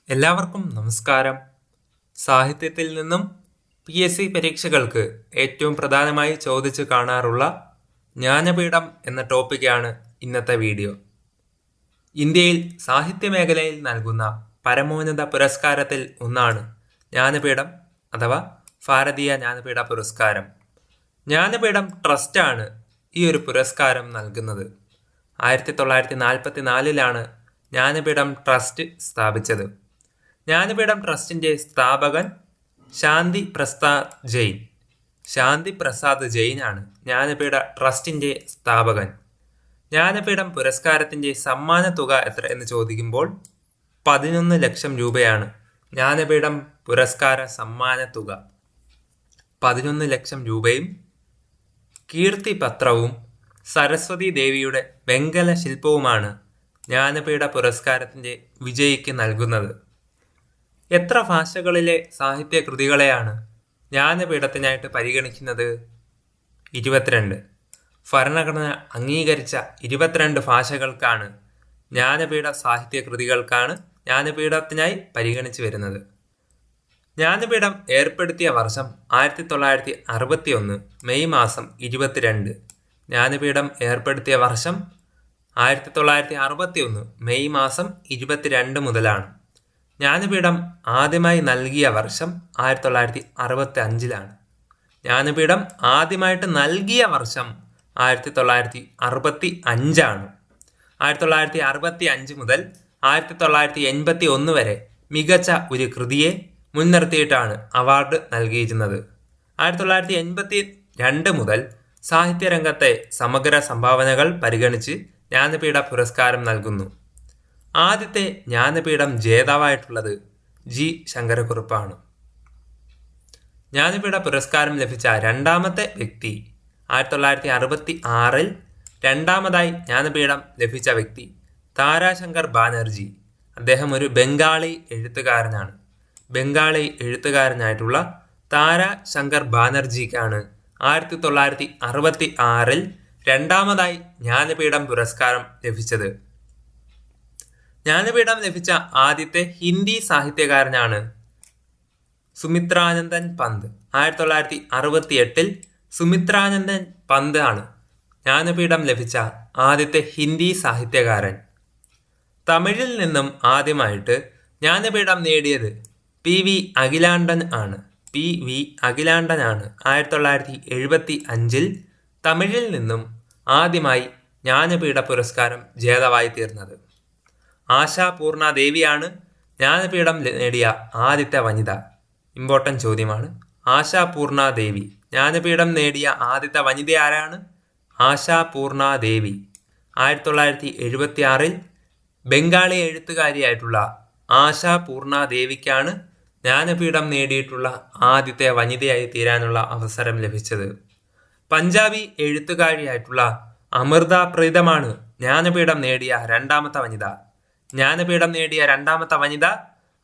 എല്ലാവർക്കും നമസ്കാരം. സാഹിത്യത്തിൽ നിന്നും PSC പരീക്ഷകൾക്ക് ഏറ്റവും പ്രധാനമായി ചോദിച്ചു കാണാറുള്ള ജ്ഞാനപീഠം എന്ന ടോപ്പിക്കാണ് ഇന്നത്തെ വീഡിയോ. ഇന്ത്യയിൽ സാഹിത്യ മേഖലയിൽ നൽകുന്ന പരമോന്നത പുരസ്കാരത്തിൽ ഒന്നാണ് ജ്ഞാനപീഠം അഥവാ ഭാരതീയ ജ്ഞാനപീഠ പുരസ്കാരം. ജ്ഞാനപീഠം ട്രസ്റ്റാണ് ഈ ഒരു പുരസ്കാരം നൽകുന്നത്. 1944 ജ്ഞാനപീഠം ട്രസ്റ്റ് സ്ഥാപിച്ചത്. ജ്ഞാനപീഠം ട്രസ്റ്റിന്റെ സ്ഥാപകൻ ശാന്തി പ്രസാദ് ജെയിൻ ആണ് ജ്ഞാനപീഠ ട്രസ്റ്റിന്റെ സ്ഥാപകൻ. ജ്ഞാനപീഠം പുരസ്കാരത്തിന്റെ സമ്മാന തുക എത്ര എന്ന് ചോദിക്കുമ്പോൾ 11 ലക്ഷം രൂപയാണ് ജ്ഞാനപീഠം പുരസ്കാര സമ്മാന തുക. 11 ലക്ഷം രൂപയും കീർത്തി പത്രവും സരസ്വതി ദേവിയുടെ വെങ്കല ശില്പവുമാണ് ജ്ഞാനപീഠ പുരസ്കാരത്തിന്റെ വിജയിക്ക് നൽകുന്നത്. എത്ര ഭാഷകളിലെ സാഹിത്യ കൃതികളെയാണ് ജ്ഞാനപീഠത്തിനായിട്ട് പരിഗണിക്കുന്നത്? 22. ഭരണഘടന അംഗീകരിച്ച 22 ഭാഷകൾക്കാണ് ജ്ഞാനപീഠ സാഹിത്യ കൃതികൾക്കാണ് ജ്ഞാനപീഠത്തിനായി പരിഗണിച്ചു വരുന്നത്. ജ്ഞാനപീഠം ഏർപ്പെടുത്തിയ വർഷം 1961 മെയ് മാസം 22. ജ്ഞാനപീഠം ഏർപ്പെടുത്തിയ വർഷം 1961 മെയ് മാസം 22 മുതലാണ്. ജ്ഞാനപീഠം ആദ്യമായി നൽകിയ വർഷം 1965. ജ്ഞാനപീഠം ആദ്യമായിട്ട് നൽകിയ വർഷം 1965. 1965 മുതൽ 1981 വരെ മികച്ച ഒരു കൃതിയെ മുൻനിർത്തിയിട്ടാണ് അവാർഡ് നൽകിയിരുന്നത്. 1982 മുതൽ സാഹിത്യരംഗത്തെ സമഗ്ര സംഭാവനകൾ പരിഗണിച്ച് ജ്ഞാനപീഠ പുരസ്കാരം നൽകുന്നു. ആദ്യത്തെ ജ്ഞാനപീഠം ജേതാവായിട്ടുള്ളത് ജി ശങ്കരക്കുറുപ്പാണ്. ജ്ഞാനപീഠ പുരസ്കാരം ലഭിച്ച രണ്ടാമത്തെ വ്യക്തി 1966 രണ്ടാമതായി ജ്ഞാനപീഠം ലഭിച്ച വ്യക്തി താരാശങ്കർ ബാനർജി. അദ്ദേഹം ഒരു ബംഗാളി എഴുത്തുകാരനാണ്. ബംഗാളി എഴുത്തുകാരനായിട്ടുള്ള താരാശങ്കർ ബാനർജിക്കാണ് 1966 രണ്ടാമതായി ജ്ഞാനപീഠം പുരസ്കാരം ലഭിച്ചത്. ജ്ഞാനപീഠം ലഭിച്ച ആദ്യത്തെ ഹിന്ദി സാഹിത്യകാരനാണ് സുമിത്രാനന്ദൻ പന്ത്. 1968 സുമിത്രാനന്ദൻ പന്ത് ആണ് ജ്ഞാനപീഠം ലഭിച്ച ആദ്യത്തെ ഹിന്ദി സാഹിത്യകാരൻ. തമിഴിൽ നിന്നും ആദ്യമായിട്ട് ജ്ഞാനപീഠം നേടിയത് PV അഖിലാണ്ടൻ ആണ്. PV അഖിലാണ്ടനാണ് 1975 തമിഴിൽ നിന്നും ആദ്യമായി ജ്ഞാനപീഠ പുരസ്കാരം ജേതാവായി തീർന്നത്. ആശാപൂർണ ദേവിയാണ് ജ്ഞാനപീഠം നേടിയ ആദ്യത്തെ വനിത. ഇമ്പോർട്ടൻ്റ് ചോദ്യമാണ്. ആശാപൂർണ ദേവി ജ്ഞാനപീഠം നേടിയ ആദ്യത്തെ വനിത ആരാണ്? ആശാപൂർണ ദേവി. 1976 ബംഗാളി എഴുത്തുകാരിയായിട്ടുള്ള ആശാപൂർണ ദേവിക്കാണ് ജ്ഞാനപീഠം നേടിയിട്ടുള്ള ആദ്യത്തെ വനിതയായി തീരാനുള്ള അവസരം ലഭിച്ചത്. പഞ്ചാബി എഴുത്തുകാരിയായിട്ടുള്ള അമൃത പ്രീതമാണ് ജ്ഞാനപീഠം നേടിയ രണ്ടാമത്തെ വനിത. ജ്ഞാനപീഠം നേടിയ രണ്ടാമത്തെ വനിത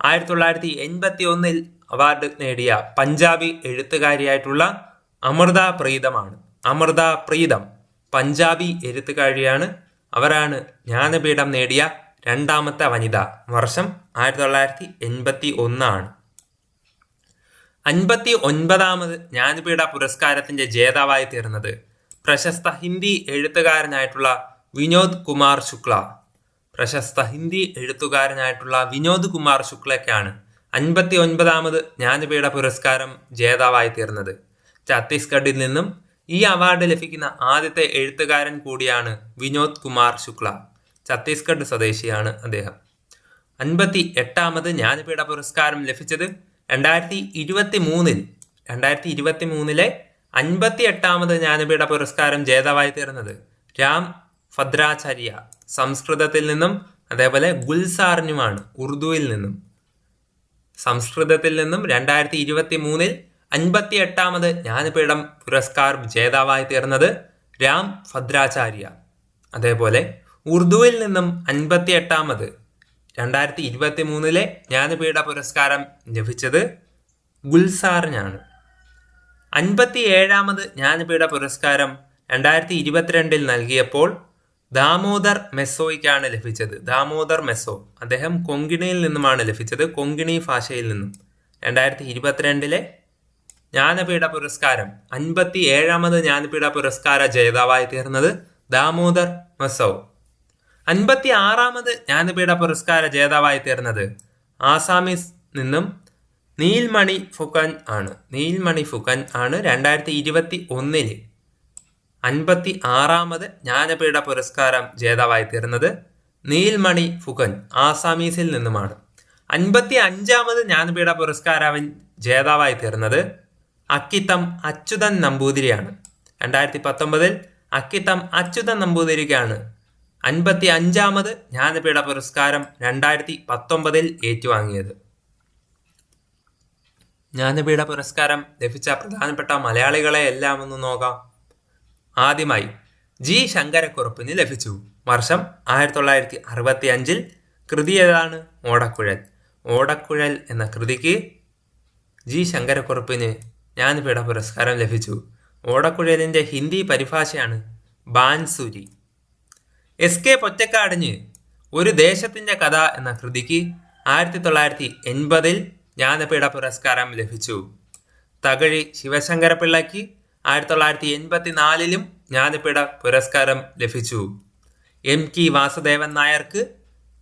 1981 അവാർഡ് നേടിയ പഞ്ചാബി എഴുത്തുകാരിയായിട്ടുള്ള അമൃത പ്രീതമാണ്. അമൃത പ്രീതം പഞ്ചാബി എഴുത്തുകാരിയാണ്. അവരാണ് ജ്ഞാനപീഠം നേടിയ രണ്ടാമത്തെ വനിത. വർഷം 1981 ആണ്. 59ാമത് ജ്ഞാനപീഠ പുരസ്കാരത്തിന്റെ ജേതാവായി തീർന്നത് പ്രശസ്ത ഹിന്ദി എഴുത്തുകാരനായിട്ടുള്ള വിനോദ് കുമാർ ശുക്ല. പ്രശസ്ത ഹിന്ദി എഴുത്തുകാരനായിട്ടുള്ള വിനോദ് കുമാർ ശുക്ലയ്ക്കാണ് 59ാമത് ജ്ഞാനപീഠ പുരസ്കാരം ജേതാവായി തീർന്നത്. ഛത്തീസ്ഗഡിൽ നിന്നും ഈ അവാർഡ് ലഭിക്കുന്ന ആദ്യത്തെ എഴുത്തുകാരൻ കൂടിയാണ് വിനോദ് കുമാർ ശുക്ല. ഛത്തീസ്ഗഡ് സ്വദേശിയാണ് അദ്ദേഹം. 58ാമത് ജ്ഞാനപീഠ പുരസ്കാരം ലഭിച്ചത് 2023 58ാമത് ജ്ഞാനപീഠ പുരസ്കാരം ജേതാവായി തീർന്നത് രാം ഭദ്രാചാര്യ സംസ്കൃതത്തിൽ നിന്നും അതേപോലെ ഗുൽസാറിനുമാണ് ഉറുദുവിൽ നിന്നും. സംസ്കൃതത്തിൽ നിന്നും 2023 58ാമത് ജ്ഞാനപീഠം പുരസ്കാരം ജേതാവായി തീർന്നത് രാം ഭദ്രാചാര്യ. അതേപോലെ ഉറുദുവിൽ നിന്നും 58ാമത് 2023 ജ്ഞാനപീഠ പുരസ്കാരം ലഭിച്ചത് ഗുൽസാറിനാണ്. 57ാമത് ജ്ഞാനപീഠ പുരസ്കാരം 2022 നൽകിയപ്പോൾ ദാമോദർ മെസ്സോയ്ക്കാണ് ലഭിച്ചത്. ദാമോദർ മെസ്സോ അദ്ദേഹം കൊങ്കിണിയിൽ നിന്നുമാണ് ലഭിച്ചത്, കൊങ്കിണി ഭാഷയിൽ നിന്നും. 2022 ജ്ഞാനപീഠ പുരസ്കാരം 57ാമത് ജ്ഞാനപീഠ പുരസ്കാര ജേതാവായി തീർന്നത് ദാമോദർ മെസ്സോ. 56ാമത് ജ്ഞാനപീഠ പുരസ്കാര ജേതാവായി തീർന്നത് ആസാമിൽ നിന്നും നീൽമണി ഫുക്കൻ ആണ്. നീൽമണി ഫുക്കൻ ആണ് 2021 56ാമത് ജ്ഞാനപീഠ പുരസ്കാരം ജേതാവായി തീർന്നത് നീൽമണി ഫുക്കൻ ആസാമീസിൽ നിന്നുമാണ്. 55ാമത് ജ്ഞാനപീഠ പുരസ്കാരം ജേതാവായി തീർന്നത് അക്കിത്തം അച്യുതൻ നമ്പൂതിരിയാണ്. 2019 അക്കിത്തം അച്യുതൻ നമ്പൂതിരിക്കാണ് 55ാമത് ജ്ഞാനപീഠ പുരസ്കാരം 2019 ഏറ്റുവാങ്ങിയത്. ജ്ഞാനപീഠ പുരസ്കാരം ലഭിച്ച പ്രധാനപ്പെട്ട മലയാളികളെ എല്ലാം ഒന്ന് നോക്കാം. ആദ്യമായി ജി ശങ്കരക്കുറുപ്പിന് ലഭിച്ചു. വർഷം 1965. കൃതി ഏതാണ്? ഓടക്കുഴൽ. ഓടക്കുഴൽ എന്ന കൃതിക്ക് ജി ശങ്കരക്കുറുപ്പിന് ജ്ഞാനപീഠ പുരസ്കാരം ലഭിച്ചു. ഓടക്കുഴലിൻ്റെ ഹിന്ദി പരിഭാഷയാണ് ബാൻസുരി. എസ് കെ പൊറ്റക്കാടിന് ഒരു ദേശത്തിൻ്റെ കഥ എന്ന കൃതിക്ക് 1980 ജ്ഞാനപീഠ പുരസ്കാരം ലഭിച്ചു. തകഴി ശിവശങ്കരപിള്ളയ്ക്ക് 1984 ജ്ഞാനപീഠ പുരസ്കാരം ലഭിച്ചു. എം ടി വാസുദേവൻ നായർക്ക്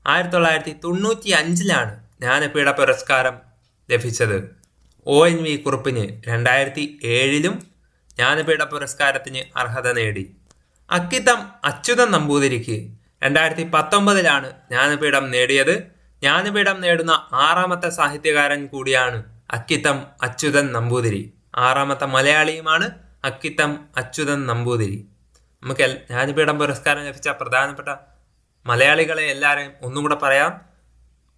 1995 ജ്ഞാനപീഠ പുരസ്കാരം ലഭിച്ചത്. ONV കുറുപ്പിന് 2007 ജ്ഞാനപീഠ പുരസ്കാരത്തിന് അർഹത നേടി. അക്കിത്തം അച്യുതൻ നമ്പൂതിരിക്ക് 2019 ജ്ഞാനപീഠം നേടിയത്. ജ്ഞാനപീഠം നേടുന്ന 6ാമത്തെ സാഹിത്യകാരൻ കൂടിയാണ് അക്കിത്തം അച്യുതൻ നമ്പൂതിരി. 6ാമത്തെ മലയാളിയുമാണ് അക്കിത്തം അച്യുതൻ നമ്പൂതിരി. നമുക്ക് ജ്ഞാനപീഠം പുരസ്കാരം ലഭിച്ച പ്രധാനപ്പെട്ട മലയാളികളെ എല്ലാവരെയും ഒന്നുകൂടെ പറയാം.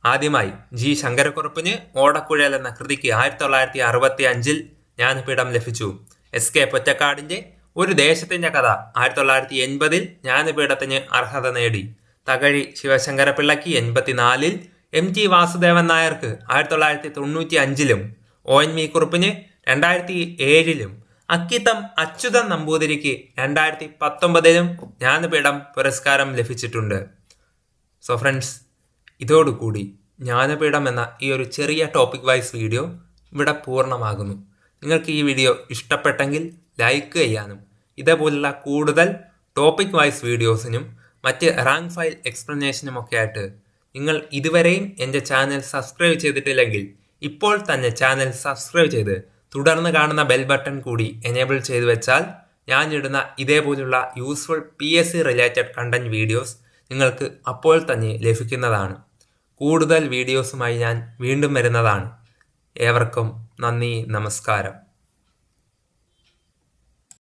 ആദ്യമായി ജി ശങ്കരക്കുറുപ്പിന് ഓടക്കുഴൽ എന്ന കൃതിക്ക് 1965 ജ്ഞാനപീഠം ലഭിച്ചു. എസ് കെ പൊറ്റക്കാടിൻ്റെ ഒരു ദേശത്തിൻ്റെ കഥ 1980 ജ്ഞാനപീഠത്തിന് അർഹത നേടി. തകഴി ശിവശങ്കരപിള്ളയ്ക്ക് 1984, എം ടി വാസുദേവൻ നായർക്ക് 1995, ONV കുറുപ്പിന് 2007, അക്കിത്തം അച്യുതൻ നമ്പൂതിരിക്ക് 2019 ജ്ഞാനപീഠം പുരസ്കാരം ലഭിച്ചിട്ടുണ്ട്. സോ ഫ്രണ്ട്സ്, ഇതോടുകൂടി ജ്ഞാനപീഠം എന്ന ഈ ഒരു ചെറിയ ടോപ്പിക് വൈസ് വീഡിയോ ഇവിടെ പൂർണ്ണമാകുന്നു. നിങ്ങൾക്ക് ഈ വീഡിയോ ഇഷ്ടപ്പെട്ടെങ്കിൽ ലൈക്ക് ചെയ്യാനും ഇതേപോലുള്ള കൂടുതൽ ടോപ്പിക് വൈസ് വീഡിയോസിനും മറ്റ് റാങ്ക് ഫയൽ എക്സ്പ്ലനേഷനും ഒക്കെ ആയിട്ട് നിങ്ങൾ ഇതുവരെയും എൻ്റെ ചാനൽ സബ്സ്ക്രൈബ് ചെയ്തിട്ടില്ലെങ്കിൽ ഇപ്പോൾ തന്നെ ചാനൽ സബ്സ്ക്രൈബ് ചെയ്ത് തുടർന്ന് കാണുന്ന ബെൽ ബട്ടൺ കൂടി എനേബിൾ ചെയ്തു വെച്ചാൽ ഞാനിടുന്ന ഇതേപോലുള്ള useful PSC related content videos നിങ്ങൾക്ക് അപ്പോൾ തന്നെ ലഭിക്കുന്നതാണ്. കൂടുതൽ വീഡിയോസുമായി ഞാൻ വീണ്ടും വരുന്നതാണ്. ഏവർക്കും നന്ദി, നമസ്കാരം.